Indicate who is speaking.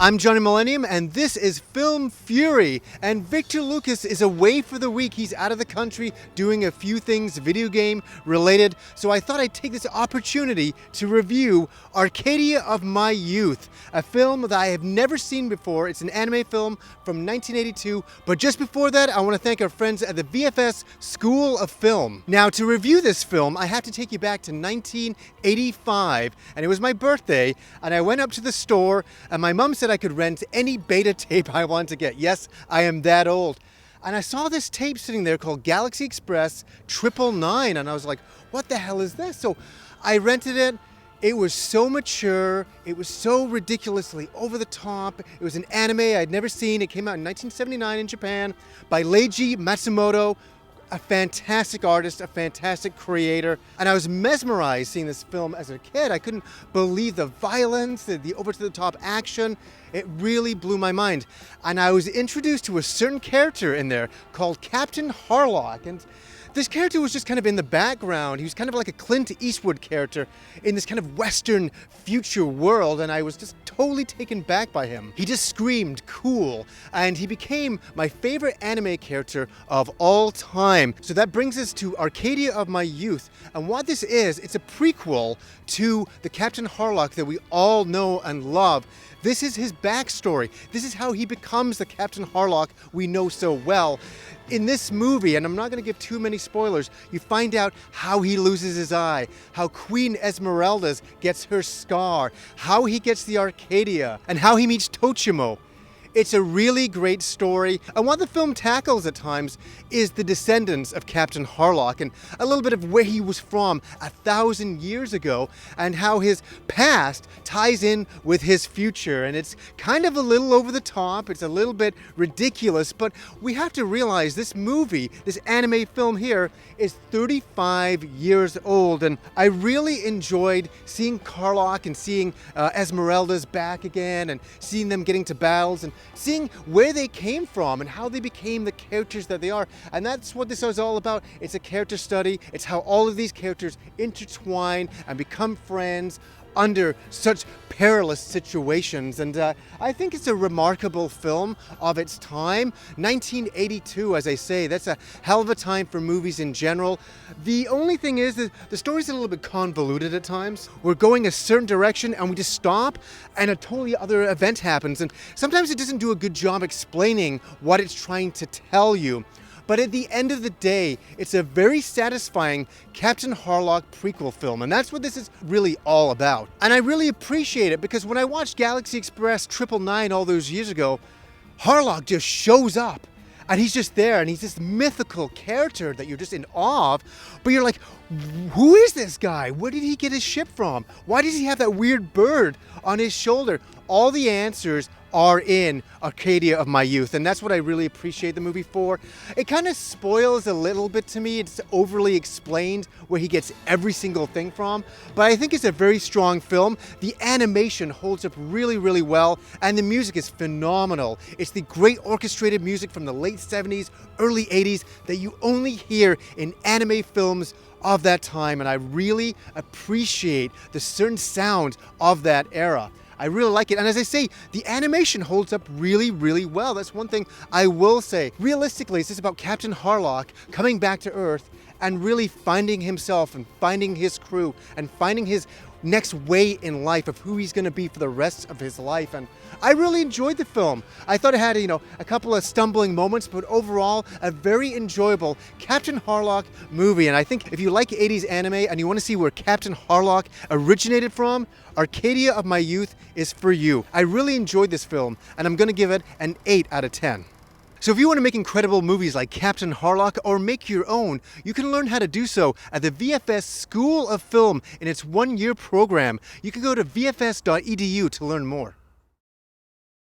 Speaker 1: I'm Johnny Millennium, and this is Film Fury. And Victor Lucas is away for the week. He's out of the country doing a few things video game related. So I thought I'd take this opportunity to review Arcadia of My Youth, a film that I have never seen before. It's an anime film from 1982. But just before that, I want to thank our friends at the VFS School of Film. Now, to review this film, I have to take you back to 1985, and it was my birthday, and I went up to the store, and my mom said I could rent any beta tape I want to get. Yes, I am that old. And I saw this tape sitting there called Galaxy Express 999, and I was like, what the hell is this? So I rented it. It was so mature. It was so ridiculously over the top. It was an anime I'd never seen. It came out in 1979 in Japan by Leiji Matsumoto, a fantastic artist, a fantastic creator. And I was mesmerized seeing this film as a kid. I couldn't believe the violence, the over-the-top action. It really blew my mind. And I was introduced to a certain character in there called Captain Harlock. And this character was just kind of in the background. He was kind of like a Clint Eastwood character in this kind of Western future world, and I was just totally taken back by him. He just screamed cool, and he became my favorite anime character of all time. So that brings us to Arcadia of My Youth, and what this is, it's a prequel to the Captain Harlock that we all know and love. This is his backstory. This is how he becomes the Captain Harlock we know so well. In this movie, and I'm not going to give too many spoilers, you find out how he loses his eye, how Queen Esmeralda gets her scar, how he gets the Arcadia, and how he meets Tochimo. It's a really great story, and what the film tackles at times is the descendants of Captain Harlock and a little bit of where he was from 1,000 years ago and how his past ties in with his future. And it's kind of a little over the top, it's a little bit ridiculous, but we have to realize this movie, this anime film here, is 35 years old, and I really enjoyed seeing Harlock and seeing Esmeralda's back again and seeing them getting to battles and seeing where they came from and how they became the characters that they are. And that's what this is all about. It's a character study. It's how all of these characters intertwine and become friends under such perilous situations. And I think it's a remarkable film of its time. 1982, as I say, that's a hell of a time for movies in general. The only thing is that the story's a little bit convoluted at times. We're going a certain direction and we just stop and a totally other event happens. And sometimes it doesn't do a good job explaining what it's trying to tell you. But at the end of the day, it's a very satisfying Captain Harlock prequel film, and that's what this is really all about. And I really appreciate it because when I watched Galaxy Express 999 all those years ago, Harlock just shows up. And he's just there, and he's this mythical character that you're just in awe of, but you're like, who is this guy? Where did he get his ship from? Why does he have that weird bird on his shoulder? All the answers are in Arcadia of My Youth, and that's what I really appreciate the movie for. It kind of spoils a little bit to me. It's overly explained where he gets every single thing from, but I think it's a very strong film. The animation holds up really, really well, and the music is phenomenal. It's the great orchestrated music from the late 70s, early 80s that you only hear in anime films of that time, and I really appreciate the certain sound of that era. I really like it, and as I say, the animation holds up really, really well. That's one thing I will say. Realistically, it's just about Captain Harlock coming back to Earth and really finding himself and finding his crew and finding his next way in life of who he's going to be for the rest of his life. And I really enjoyed the film. I thought it had a couple of stumbling moments, but overall a very enjoyable Captain Harlock movie. And I think if you like 80s anime and you want to see where Captain Harlock originated from, Arcadia of My Youth is for you. I really enjoyed this film, and I'm going to give it an 8 out of 10. So if you want to make incredible movies like Captain Harlock or make your own, you can learn how to do so at the VFS School of Film in its one-year program. You can go to vfs.edu to learn more.